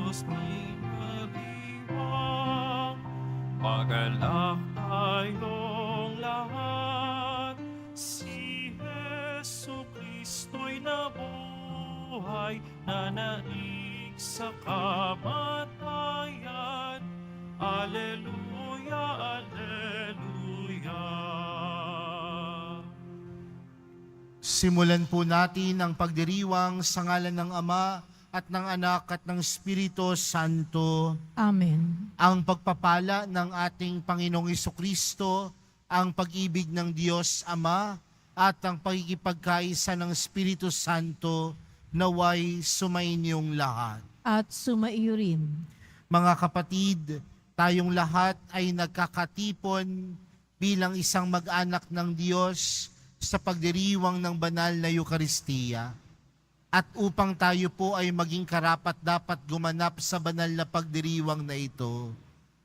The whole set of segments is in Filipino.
Diyos niniwang, magalak tayong lahat. Si Jesu Kristo'y nabuhay, nanaig sa kamatayan. Alleluia, Alleluia. Simulan po natin ang pagdiriwang sa ngalan ng Ama at ng Anak at ng Espiritu Santo. Amen. Ang pagpapala ng ating Panginoong Jesucristo, ang pag-ibig ng Diyos Ama at ang pagkikipagkaisa ng Espiritu Santo naway sumainyong lahat. At sumaiyo rin. Mga kapatid, tayong lahat ay nagkakatipon bilang isang mag-anak ng Diyos sa pagdiriwang ng banal na Eukaristiya. At upang tayo po ay maging karapat-dapat gumanap sa banal na pagdiriwang na ito,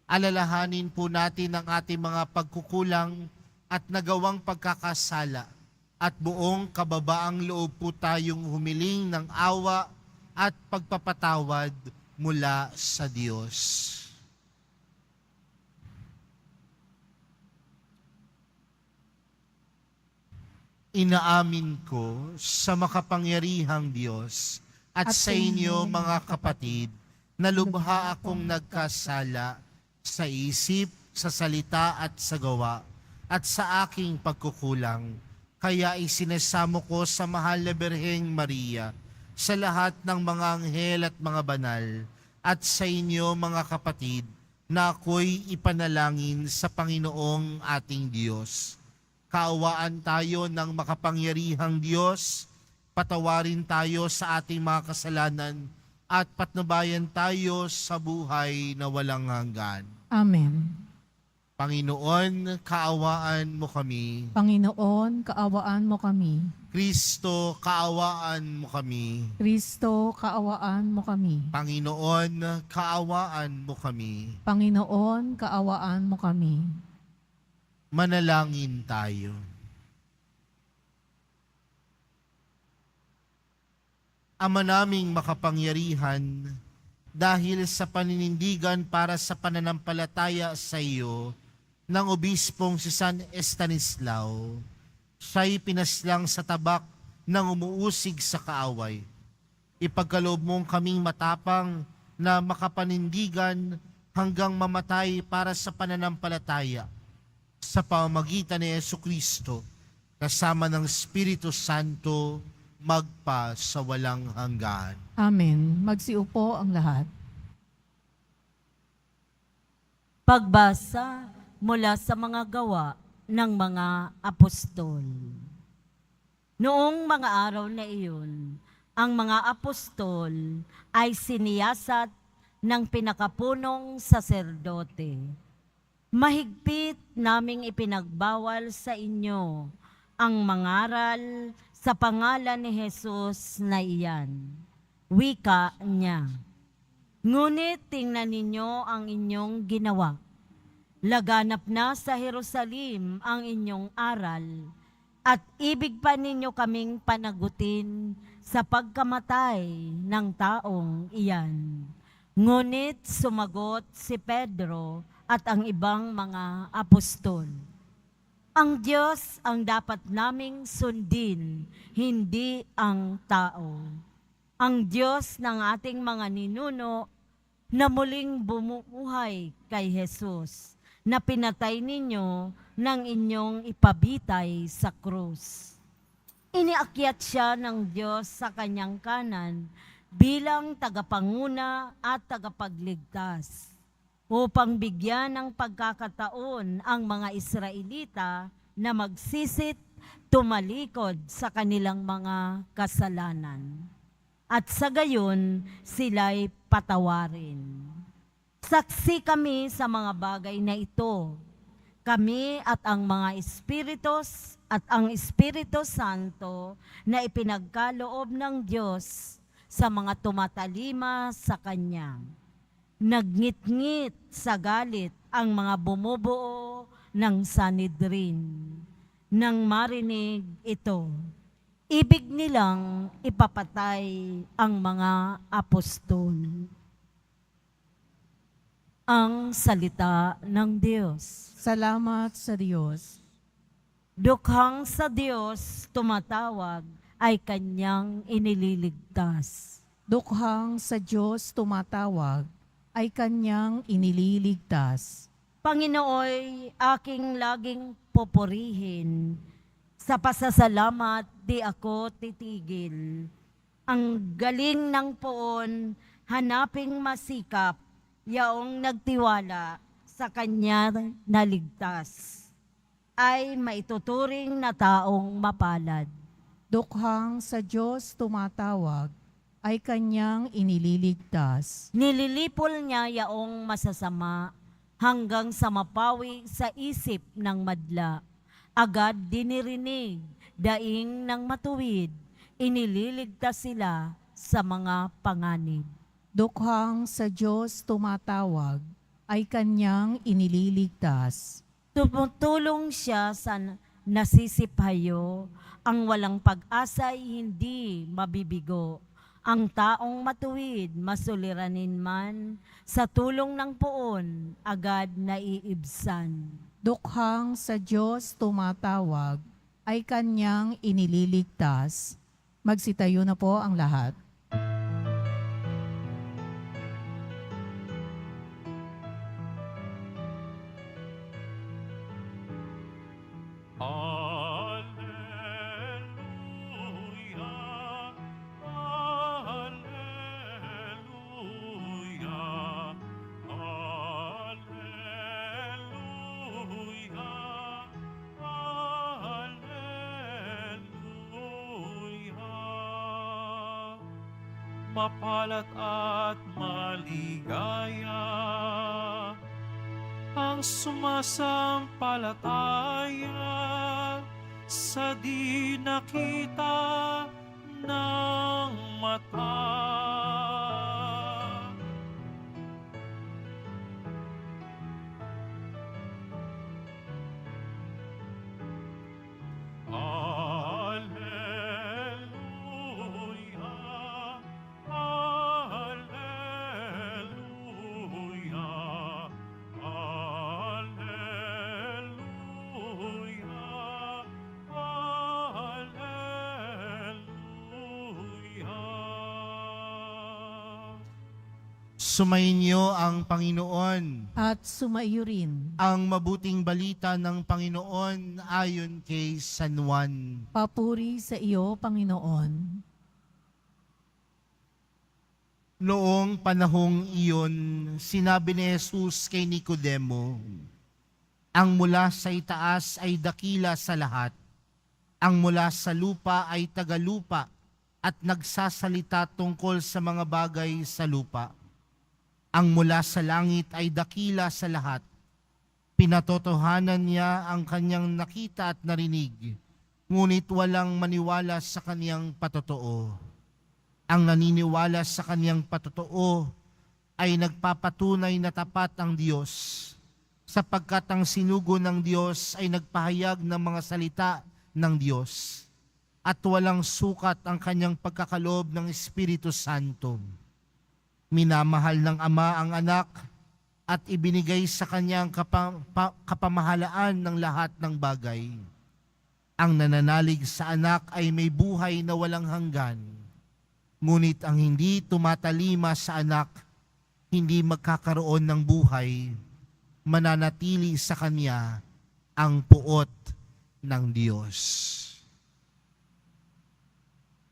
alalahanin po natin ang ating mga pagkukulang at nagawang pagkakasala at buong kababaang loob po tayong humiling ng awa at pagpapatawad mula sa Diyos. Inaamin ko sa makapangyarihang Diyos at sa inyo mga kapatid na lubha akong nagkasala sa isip, sa salita at sa gawa at sa aking pagkukulang. Kaya isinasamo ko sa mahal na Birheng Maria, sa lahat ng mga anghel at mga banal, at sa inyo mga kapatid na ako'y ipanalangin sa Panginoong ating Diyos. Kaawaan tayo ng makapangyarihang Diyos, patawarin tayo sa ating mga kasalanan, at patnubayan tayo sa buhay na walang hanggan. Amen. Panginoon, kaawaan mo kami. Panginoon, kaawaan mo kami. Kristo, kaawaan mo kami. Kristo, kaawaan mo kami. Panginoon, kaawaan mo kami. Panginoon, kaawaan mo kami. Manalangin tayo. Ama naming makapangyarihan, dahil sa paninindigan para sa pananampalataya sa iyo ng obispong si San Estanislao, siya'y pinaslang sa tabak ng umuusig sa kaaway. Ipagkaloob mong kaming matapang na makapanindigan hanggang mamatay para sa pananampalataya sa pamamagitan ni Jesucristo, kasama ng Espiritu Santo, magpa sa walang hanggan. Amen. Magsiupo ang lahat. Pagbasa mula sa mga gawa ng mga apostol. Noong mga araw na iyon, ang mga apostol ay siniyasat ng pinakapunong saserdote. Mahigpit naming ipinagbawal sa inyo ang mangaral sa pangalan ni Jesus na iyan. Wika niya. Ngunit tingnan ninyo ang inyong ginawa. Laganap na sa Jerusalem ang inyong aral at ibig pa ninyo kaming panagutin sa pagkamatay ng taong iyan. Ngunit sumagot si Pedro at ang ibang mga apostol. Ang Diyos ang dapat naming sundin, hindi ang tao. Ang Diyos ng ating mga ninuno na muling bumuhay kay Jesus, na pinatay ninyo ng inyong ipabitay sa krus. Iniakyat siya ng Diyos sa kanyang kanan bilang tagapanguna at tagapagligtas, upang bigyan ng pagkakataon ang mga Israelita na magsisit, tumalikod sa kanilang mga kasalanan. At sa gayon, sila'y patawarin. Saksi kami sa mga bagay na ito. Kami at ang mga espiritus at ang Espiritu Santo na ipinagkaloob ng Diyos sa mga tumatalima sa Kanya. Nagnit-ngit sa galit ang mga bumubuo ng Sanhedrin. Nang marinig ito, ibig nilang ipapatay ang mga apostol. ang salita ng Diyos. Salamat sa Diyos. Dukhang sa Diyos tumatawag ay kanyang inililigtas. Dukhang sa Diyos tumatawag ay kanyang inililigtas. Panginooy aking laging poporihin. Sa pasasalamat di ako titigil. Ang galing ng poon, hanaping masikap, yaong nagtiwala sa kanya naligtas, ay maituturing na taong mapalad. Dukhang sa Diyos tumatawag ay kanyang inililigtas. Nililipol niya yaong masasama hanggang sa mapawi sa isip ng madla. Agad dinirinig, daing ng matuwid, inililigtas sila sa mga panganib. Dukhang sa Diyos tumatawag ay kanyang inililigtas. Tumutulong siya sa nasisiphayo, ang walang pag-asa'y hindi mabibigo. Ang taong matuwid, masuliranin man, sa tulong ng poon, agad naiibsan. Dukhang sa Diyos tumatawag ay kanyang inililigtas. Magsitayo na po ang lahat. Alleluia, alleluia, alleluia, alleluia. Mapalad at maligaya ang sumasampalataya sa di nakita ng mata. Alleluia, alleluia, alleluia, alleluia. Sumainyo ang Panginoon. At sumaiyo rin. Ang mabuting balita ng Panginoon ayon kay San Juan. Papuri sa iyo, Panginoon. Noong panahong iyon, sinabi ni Jesus kay Nicodemo, ang mula sa itaas ay dakila sa lahat. Ang mula sa lupa ay tagalupa at nagsasalita tungkol sa mga bagay sa lupa. Ang mula sa langit ay dakila sa lahat. Pinatotohanan niya ang kanyang nakita at narinig, ngunit walang maniwala sa kanyang patotoo. Ang naniniwala sa kanyang patotoo ay nagpapatunay na tapat ang Diyos, sapagkat ang sinugo ng Diyos ay nagpahayag ng mga salita ng Diyos, at walang sukat ang kanyang pagkakaloob ng Espiritu Santo. Minamahal ng Ama ang anak at ibinigay sa kanyang kapamahalaan ng lahat ng bagay. Ang nananalig sa anak ay may buhay na walang hanggan. Ngunit ang hindi tumatalima sa anak, hindi magkakaroon ng buhay, mananatili sa kanya ang puot ng Diyos.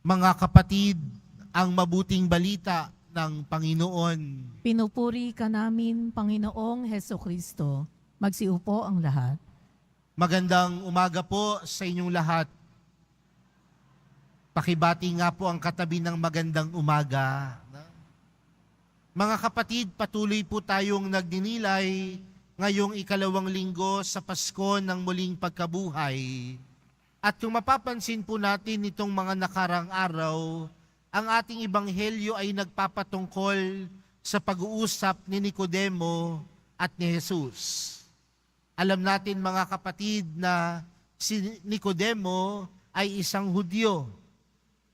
Mga kapatid, ang mabuting balita ng Panginoon. Pinupuri ka namin, Panginoong Hesukristo. Magsiupo ang lahat. Magandang umaga po sa inyong lahat. Pakibati nga po ang katabi ng magandang umaga. Mga kapatid, patuloy po tayong nagdinilay ngayong ikalawang linggo sa Pasko ng muling pagkabuhay. At kung mapapansin po natin itong mga nakarang araw, ang ating ebanghelyo ay nagpapatungkol sa pag-uusap ni Nicodemo at ni Jesus. Alam natin mga kapatid na si Nicodemo ay isang Hudyo,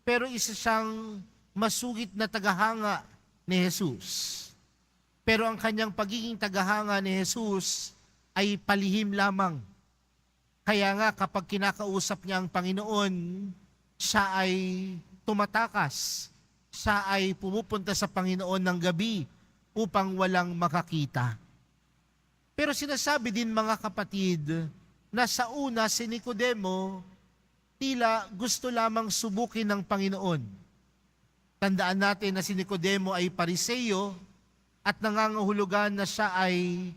pero isa siyang masugid na tagahanga ni Jesus. Pero ang kanyang pagiging tagahanga ni Jesus ay palihim lamang. Kaya nga kapag kinakausap niya ang Panginoon, siya ay tumatakas. Siya ay pumupunta sa Panginoon ng gabi upang walang makakita. Pero sinasabi din mga kapatid na sa una si Nicodemo tila gusto lamang subukin ng Panginoon. Tandaan natin na si Nicodemo ay Pariseo at nangangahulugan na siya ay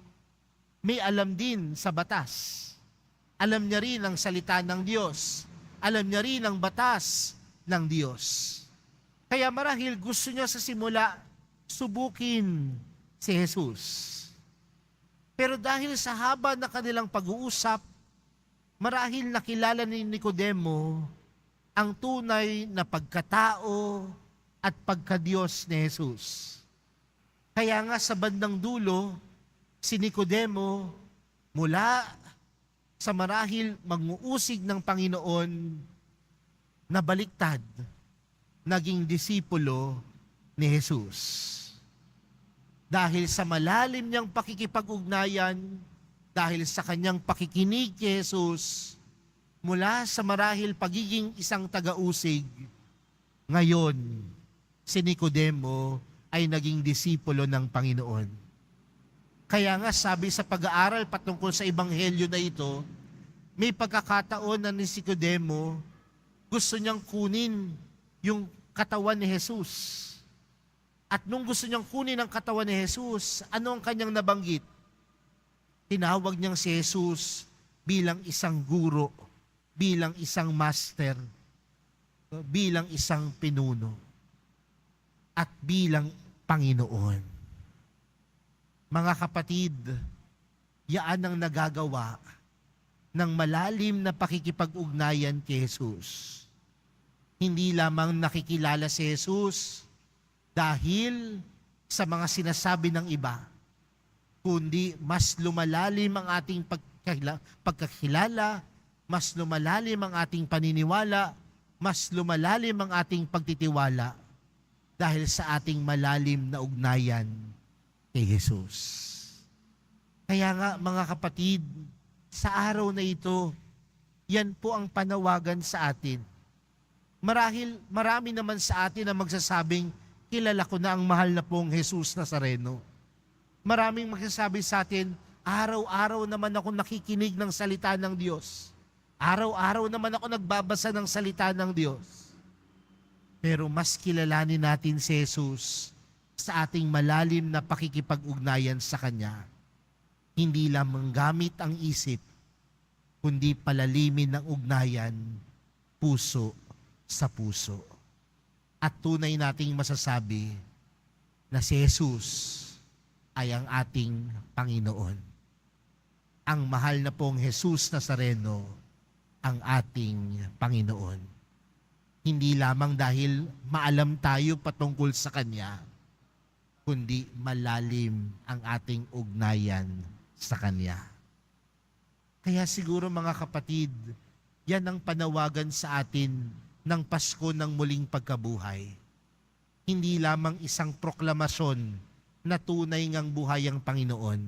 may alam din sa batas. Alam niya rin ang salita ng Diyos. Alam niya rin ang batas ng Diyos. Kaya marahil gusto niya sa simula subukin si Jesus. Pero dahil sa haba na kanilang pag-uusap, marahil nakilala ni Nicodemo ang tunay na pagkatao at pagka-Diyos ni Jesus. Kaya nga sa bandang dulo, si Nicodemo mula sa marahil mag-uusig ng Panginoon na baliktad, naging disipulo ni Jesus. Dahil sa malalim niyang pakikipag-ugnayan, dahil sa kanyang pakikinig kay Jesus, mula sa marahil pagiging isang taga-usig, ngayon, si Nicodemo ay naging disipulo ng Panginoon. Kaya nga sabi sa pag-aaral patungkol sa ebanghelyo na ito, may pagkakataon na ni Nicodemo gusto niyang kunin yung katawan ni Jesus. At nung gusto niyang kunin ang katawan ni Jesus, ano ang kanyang nabanggit? Tinawag niyang si Jesus bilang isang guro, bilang isang master, bilang isang pinuno, at bilang Panginoon. Mga kapatid, yaan ang nagagawa ng malalim na pakikipag-ugnayan kay Jesus. Hindi lamang nakikilala si Jesus dahil sa mga sinasabi ng iba, kundi mas lumalalim ang ating pagkakilala, mas lumalalim ang ating paniniwala, mas lumalalim ang ating pagtitiwala dahil sa ating malalim na ugnayan kay Jesus. Kaya nga mga kapatid, sa araw na ito, yan po ang panawagan sa atin. Marahil marami naman sa atin na magsasabing, kilala ko na ang mahal na pong Jesus Nazareno. Maraming magsasabi sa atin, araw-araw naman ako nakikinig ng salita ng Diyos. Araw-araw naman ako nagbabasa ng salita ng Diyos. Pero mas kilalanin natin si Jesus sa ating malalim na pakikipag-ugnayan sa Kanya. Hindi lamang gamit ang isip, kundi palalimin ng ugnayan, puso sa puso. At tunay nating masasabi na si Jesus ay ang ating Panginoon. Ang mahal na pong Jesus Nazareno ang ating Panginoon. Hindi lamang dahil maalam tayo patungkol sa Kanya, kundi malalim ang ating ugnayan sa Kanya. Kaya siguro mga kapatid, yan ang panawagan sa atin ng Pasko ng muling pagkabuhay. Hindi lamang isang proklamasyon na tunay ngang buhay ang Panginoon,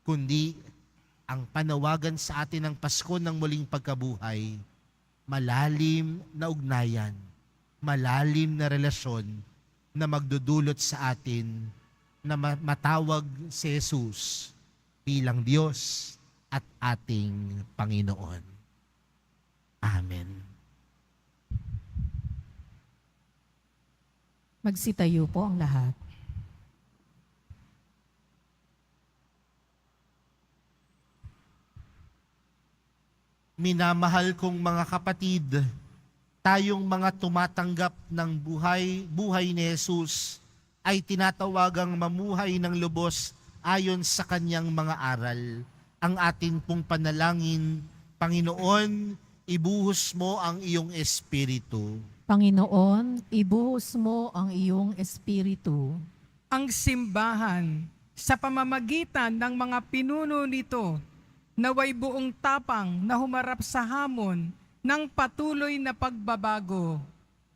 kundi ang panawagan sa atin ng Pasko ng muling pagkabuhay, malalim na ugnayan, malalim na relasyon na magdudulot sa atin na matawag si Jesus bilang Diyos at ating Panginoon. Amen. Magsitayo po ang lahat. Minamahal kong mga kapatid, tayong mga tumatanggap ng buhay ni Jesus ay tinatawagang mamuhay ng lubos ayon sa Kanyang mga aral. Ang atin pong panalangin, Panginoon, ibuhos mo ang iyong espiritu. Panginoon, ibuhos mo ang iyong espiritu. Ang simbahan sa pamamagitan ng mga pinuno nito naway buong tapang na humarap sa hamon ng patuloy na pagbabago.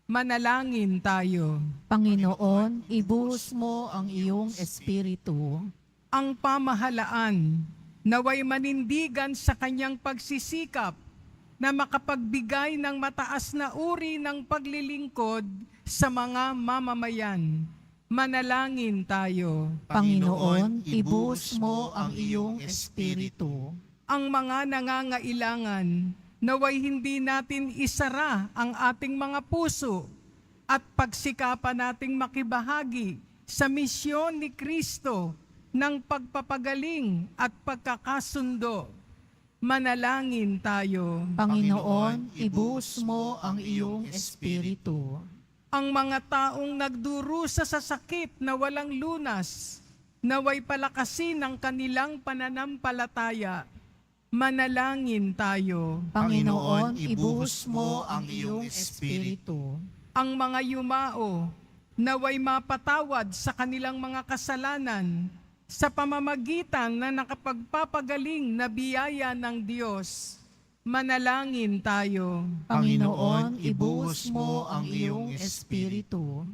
Manalangin tayo. Panginoon, ibuhos mo ang iyong espiritu. Ang pamahalaan naway manindigan sa kanyang pagsisikap na makapagbigay ng mataas na uri ng paglilingkod sa mga mamamayan. Manalangin tayo. Panginoon, ibuhos mo ang iyong espiritu. Ang mga nangangailangan, naway hindi natin isara ang ating mga puso at pagsikapan nating makibahagi sa misyon ni Kristo ng pagpapagaling at pagkakasundo. Manalangin tayo. Panginoon, ibuhos mo ang iyong espiritu. Ang mga taong nagdurusa sa sakit na walang lunas, naway palakasin ang kanilang pananampalataya. Manalangin tayo. Panginoon, ibuhos mo ang iyong espiritu. Ang mga yumao, naway mapatawad sa kanilang mga kasalanan sa pamamagitan na nakapagpapagaling na biyaya ng Diyos. Manalangin tayo. Panginoon, ibuhos mo ang iyong espiritu.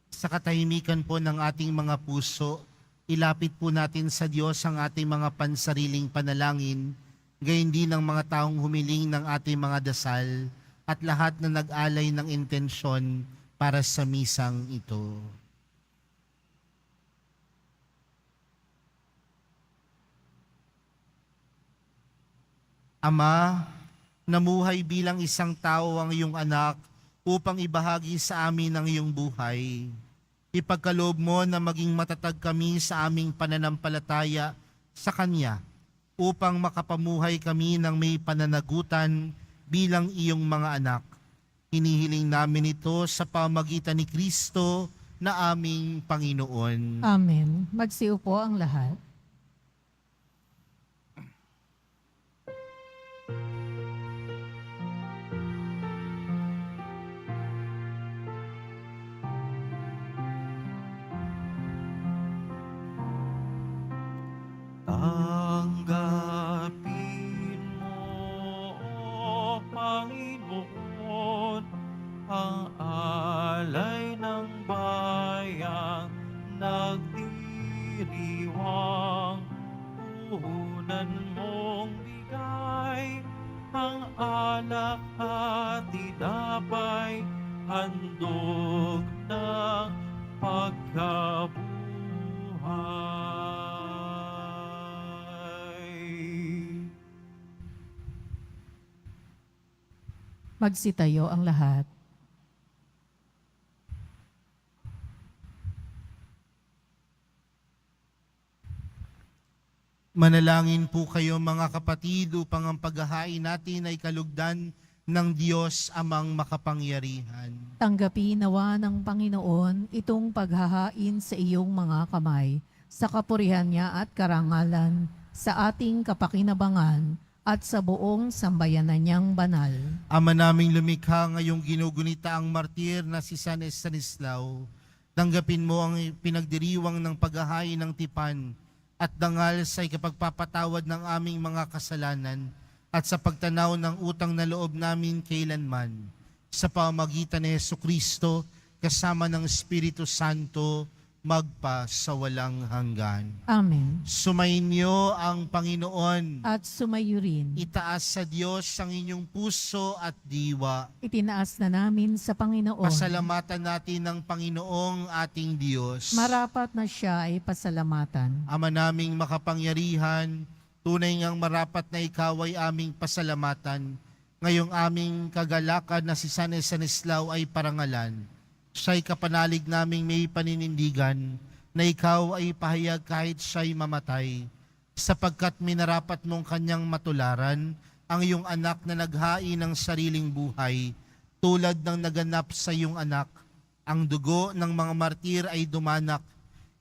Sa katahimikan po ng ating mga puso, ilapit po natin sa Diyos ang ating mga pansariling panalangin, gayon din ng mga taong humiling ng ating mga dasal at lahat na nag-alay ng intensyon para sa misang ito. Ama, namuhay bilang isang tao ang iyong anak upang ibahagi sa amin ang iyong buhay. Ipagkaloob mo na maging matatag kami sa aming pananampalataya sa Kanya upang makapamuhay kami ng may pananagutan bilang iyong mga anak. Hinihiling namin ito sa pamagitan ni Kristo na aming Panginoon. Amen. Magsiupo ang lahat. Tanggapin mo, O Panginoon, ang alay ng bayang nagdiriwang. Puhunan mong bigay ang alak at tinapay, handog ng pagkabuhay. Magsitayo ang lahat. Manalangin po kayo mga kapatid upang ang paghahain natin ay kalugdan ng Diyos amang makapangyarihan. Tanggapin nawa ng Panginoon itong paghahain sa iyong mga kamay, sa kapurihan niya at karangalan, sa ating kapakinabangan, at sa buong sambayanan niyang banal. Ama naming lumikha ngayong ginugunita ang martir na si San Estanislao. Tanggapin mo ang pinagdiriwang ng paghahain ng tipan at dangal sa ikapagpapatawad ng aming mga kasalanan at sa pagtanaw ng utang na loob namin kailanman. Sa pamamagitan ni Jesucristo, kasama ng Espiritu Santo, magpa sa walang hanggan. Amen. Sumainyo ang Panginoon. At sumayo rin. Itaas sa Diyos ang inyong puso at diwa. Itinaas na namin sa Panginoon. Pasalamatan natin ng Panginoong ating Diyos. Marapat na siya ay pasalamatan. Ama naming makapangyarihan, tunay ngang marapat na ikaw ay aming pasalamatan. Ngayong aming kagalakan na si San Estanislao ay parangalan. Siya'y kapanalig naming may paninindigan na ikaw ay pahayag kahit siya'y mamatay, sapagkat minarapat mong kanyang matularan ang iyong anak na naghain ng sariling buhay, tulad ng naganap sa iyong anak. Ang dugo ng mga martir ay dumanak,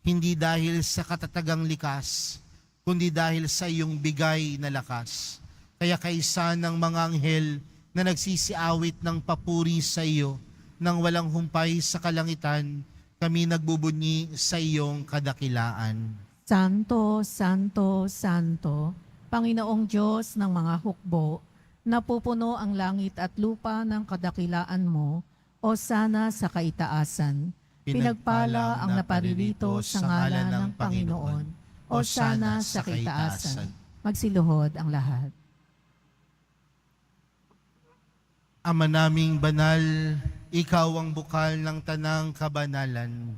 hindi dahil sa katatagang likas, kundi dahil sa iyong bigay na lakas. Kaya kaisa ng mga anghel na nagsisiawit ng papuri sa iyo, nang walang humpay sa kalangitan, kami nagbubunyi sa iyong kadakilaan. Santo, Santo, Santo, Panginoong Diyos ng mga hukbo, napupuno ang langit at lupa ng kadakilaan mo, o sana sa kaitaasan. Pinagpala ang naparirito sa ngalan ng Panginoon, o sana sa kaitaasan. Magsiluhod ang lahat. Ama naming banal, ikaw ang bukal ng tanang kabanalan.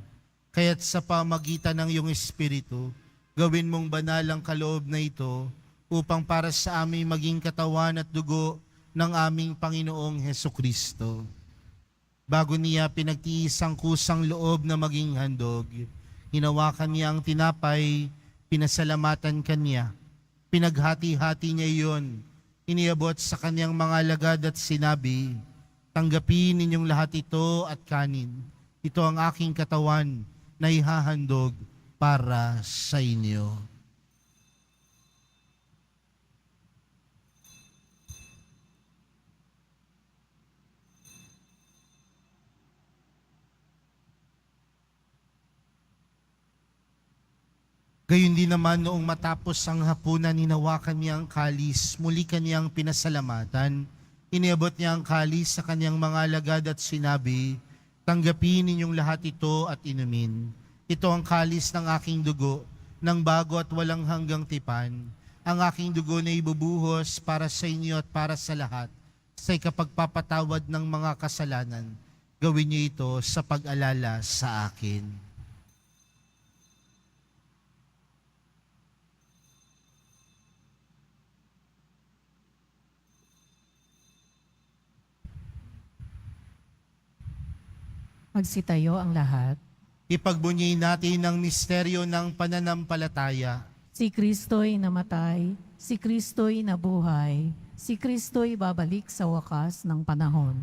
Kaya't sa pamagitan ng iyong Espiritu, gawin mong banal ang kaloob na ito upang para sa aming maging katawan at dugo ng aming Panginoong Hesukristo. Bago niya pinagtiis ang kusang loob na maging handog, hinawakan niya ang tinapay, pinasalamatan kanya, pinaghati-hati niya iyon, iniabot sa kanyang mga alagad at sinabi, tanggapin ninyong lahat ito at kanin. Ito ang aking katawan na ihahandog para sa inyo. Gayon din naman noong matapos ang hapunan, hinawakan niya ang kalis, muli kaniyang pinasalamatan. Iniabot niya ang kalis sa kanyang mga alagad at sinabi, tanggapin ninyong lahat ito at inumin. Ito ang kalis ng aking dugo, ng bago at walang hanggang tipan. Ang aking dugo na ibubuhos para sa inyo at para sa lahat, sa ikapagpapatawad ng mga kasalanan. Gawin niyo ito sa pag-alala sa akin. Magsitayo ang lahat. Ipagbunyi natin ang misteryo ng pananampalataya. Si Kristo'y namatay, si Kristo'y nabuhay, si Kristo'y babalik sa wakas ng panahon.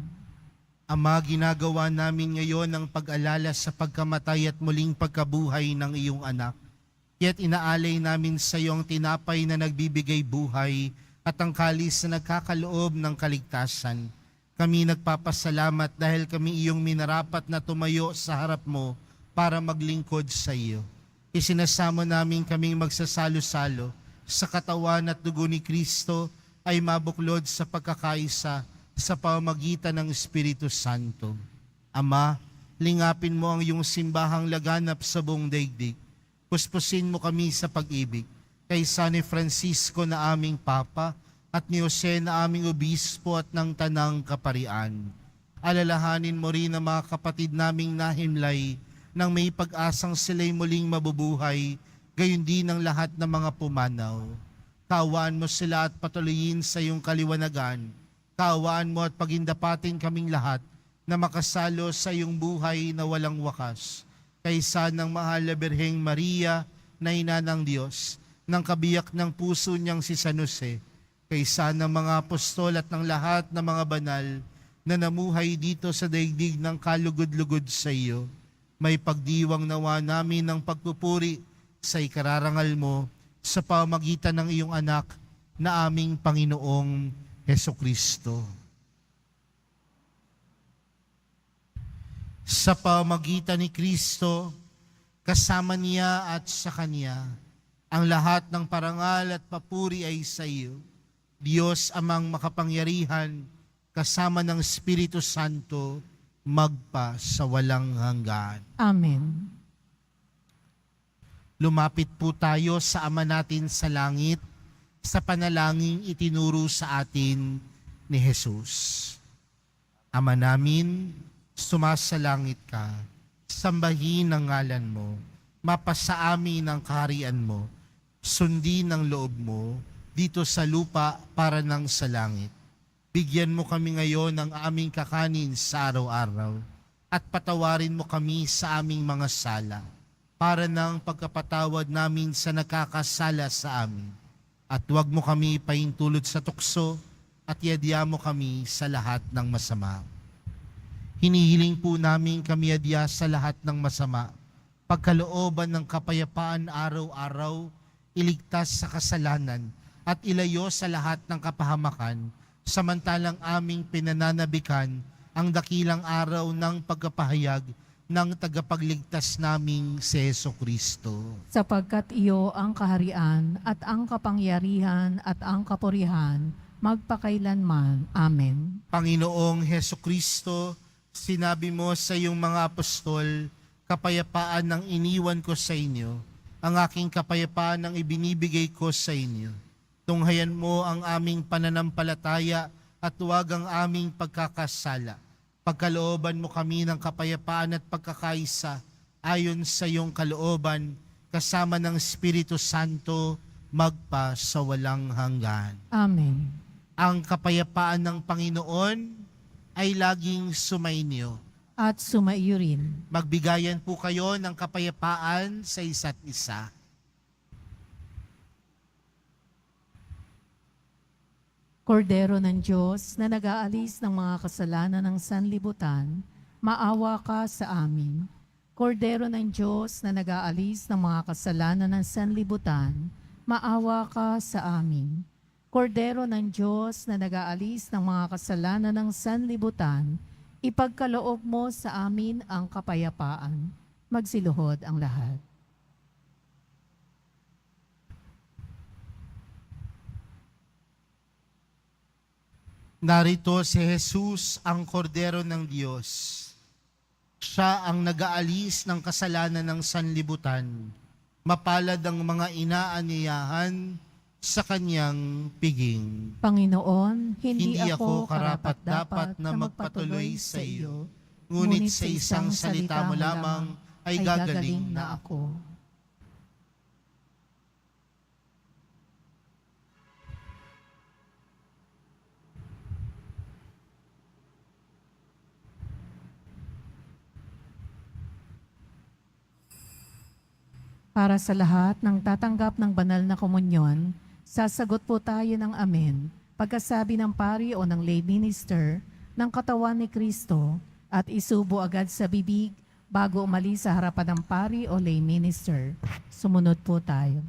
Ama, ginagawa namin ngayon ang pag-alala sa pagkamatay at muling pagkabuhay ng iyong anak. Kaya't inaalay namin sa iyo ang tinapay na nagbibigay buhay at ang kalis na nagkakaloob ng kaligtasan. Kami nagpapasalamat dahil kami iyong minarapat na tumayo sa harap mo para maglingkod sa iyo. Isinasamo namin kaming magsasalo-salo sa katawan at dugo ni Kristo ay mabuklod sa pagkakaisa sa pamamagitan ng Espiritu Santo. Ama, lingapin mo ang iyong simbahang laganap sa buong daigdig. Puspusin mo kami sa pag-ibig kay San Francisco na aming Papa at ni Jose na aming obispo at ng tanang kaparian. Alalahanin mo rin ang mga kapatid naming nahimlay nang may pag-asang sila'y muling mabubuhay, gayon din ang lahat ng mga pumanaw. Kaawaan mo sila at patuloyin sa iyong kaliwanagan. Kaawaan mo at pagindapatin kaming lahat na makasalo sa iyong buhay na walang wakas. Kaysa ng mahal na Birheng Maria na ina ng Diyos, ng kabiyak ng puso niyang si San Jose, kaysa ng mga apostol at ng lahat ng mga banal na namuhay dito sa daigdig ng kalugod-lugod sa iyo, may pagdiwang nawa namin ng pagpupuri sa ikararangal mo sa pamagitan ng iyong anak na aming Panginoong Hesukristo. Sa pamagitan ni Kristo, kasama niya at sa Kanya, ang lahat ng parangal at papuri ay sa iyo, Diyos amang makapangyarihan, kasama ng Espiritu Santo, magpa sa walang hanggan. Amen. Lumapit po tayo sa Ama natin sa langit, sa panalangin itinuro sa atin ni Jesus. Ama namin, sumasalangit ka, sambahin ang ngalan mo, mapasa amin ang kaharian mo, sundin ang loob mo, dito sa lupa para nang sa langit. Bigyan mo kami ngayon ng aming kakanin sa araw-araw at patawarin mo kami sa aming mga sala para ng pagkapatawad namin sa nakakasala sa amin. At huwag mo kami paintulot sa tukso at iadya mo kami sa lahat ng masama. Hinihiling po namin kami adya sa lahat ng masama, pagkalooban ng kapayapaan araw-araw, iligtas sa kasalanan, at ilayo sa lahat ng kapahamakan, samantalang aming pinananabikan ang dakilang araw ng pagkapahayag ng tagapagligtas naming si Jesucristo. Sapagkat iyo ang kaharian at ang kapangyarihan at ang kapurihan magpakailanman. Amen. Panginoong Jesucristo, Sinabi mo sa iyong mga apostol, kapayapaan ang iniwan ko sa inyo, ang aking kapayapaan ang ibinibigay ko sa inyo. Tunghayan mo ang aming pananampalataya at huwag ang aming pagkakasala. Pagkalooban mo kami ng kapayapaan at pagkakaisa ayon sa iyong kalooban, kasama ng Espiritu Santo, magpa sa walang hanggan. Amen. Ang kapayapaan ng Panginoon ay laging sumainyo. At sumaiyo rin. Magbigayan po kayo ng kapayapaan sa isa't isa. Kordero ng Diyos na nag-aalis ng mga kasalanan ng sanlibutan, maawa ka sa amin. Kordero ng Diyos na nag-aalis ng mga kasalanan ng sanlibutan, maawa ka sa amin. Kordero ng Diyos na nag-aalis ng mga kasalanan ng sanlibutan, ipagkaloob mo sa amin ang kapayapaan. Magsiluhod ang lahat. Narito si Jesus, ang Kordero ng Diyos. Siya ang nag-aalis ng kasalanan ng sanlibutan. Mapalad ang mga inaaniyahan sa kanyang piging. Panginoon, hindi Hindi ako ako karapat-dapat na magpatuloy sa iyo, ngunit sa isang salita mo lamang ay gagaling na ako. Para sa lahat ng tatanggap ng banal na komunyon, sasagot po tayo ng amen pagkasabi ng pari o ng lay minister ng katawan ni Kristo at isubo agad sa bibig bago umalis sa harapan ng pari o lay minister. Sumunod po tayo.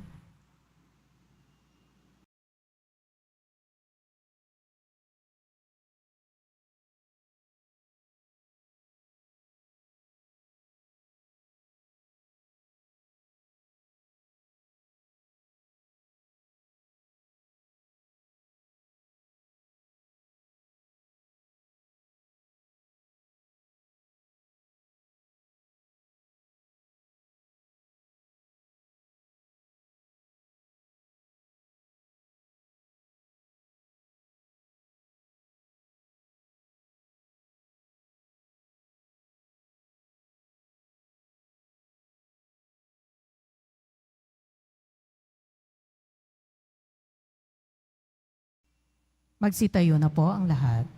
Magsitayo na po ang lahat.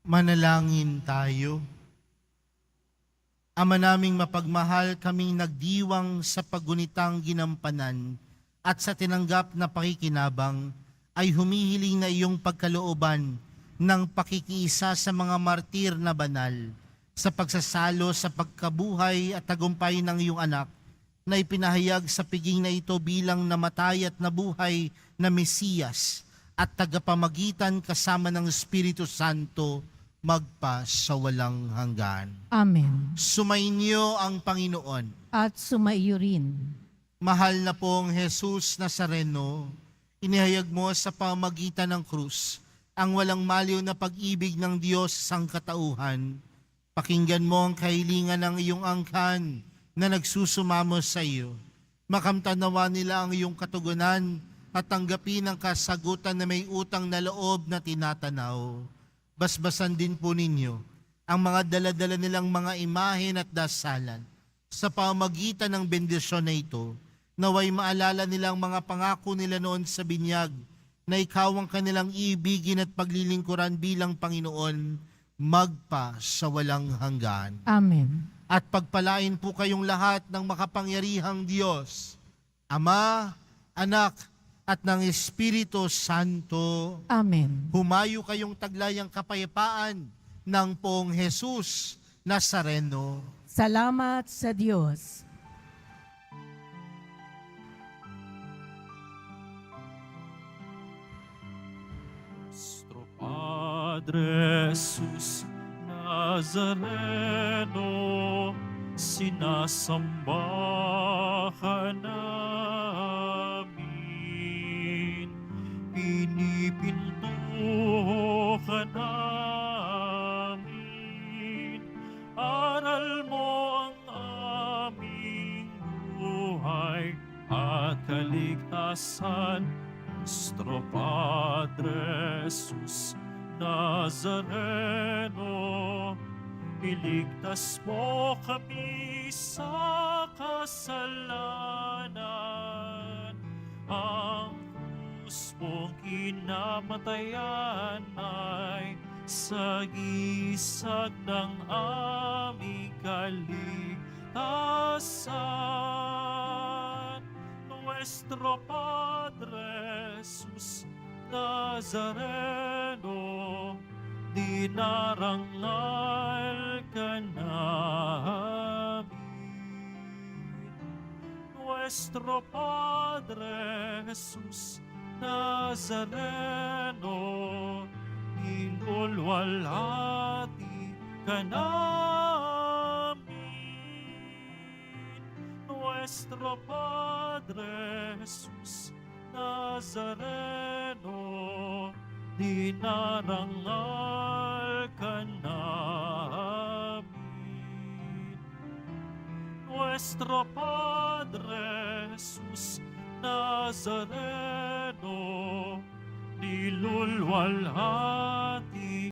Manalangin tayo. Ama naming mapagmahal, kaming nagdiwang sa paggunitang ginampanan at sa tinanggap na pakikinabang ay humihiling na iyong pagkalooban ng pakikiisa sa mga martir na banal sa pagsasalo sa pagkabuhay at tagumpay ng iyong anak na ipinahayag sa piging na ito bilang namatay at nabuhay na Mesiyas at tagapamagitan kasama ng Espiritu Santo magpa sa walang hanggan. Amen. Sumainyo ang Panginoon. At sumaiyo rin. Mahal na pong Jesus Nazareno, inihayag mo sa pamagitan ng krus ang walang maliw na pag-ibig ng Diyos sa sangkatauhan. Pakinggan mo ang kahilingan ng iyong angkan na nagsusumamo sa iyo. Makamtanawa nila ang iyong katugunan at tanggapin ang kasagutan na may utang na loob na tinatanaw. Basbasan din po ninyo ang mga daladala nilang mga imahen at dasalan. Sa pamagitan ng bendisyon na ito, naway maalala nilang mga pangako nila noon sa binyag na ikaw ang kanilang ibigin at paglilingkuran bilang Panginoon magpa sa walang hanggan. Amen. At pagpalain po kayong lahat ng makapangyarihang Diyos, Ama, Anak, at ng Espiritu Santo. Amen. Humayo kayong taglayang kapayapaan ng Poong Jesus Nazareno. Salamat sa Diyos. Nuestro Padre Jesus Nazareno, sinasamba ka namin, pinipinto ka namin, kaligtasan. Nuestro Padre Jesus Nazareno, iligtas mo kami sa kasalanan. Ang krus mong kinamatayan ay sagisag ng aming kaligtasan. Nuestro Padre Jesus Nazareno, dinarangal ka namin. Nuestro Padre Jesus Nazareno, inulwalhati ka namin. Nuestro Padre Jesus Nazareno, dinarangal ka namin. Nuestro Padre Jesus Nazareno, nilulwalhati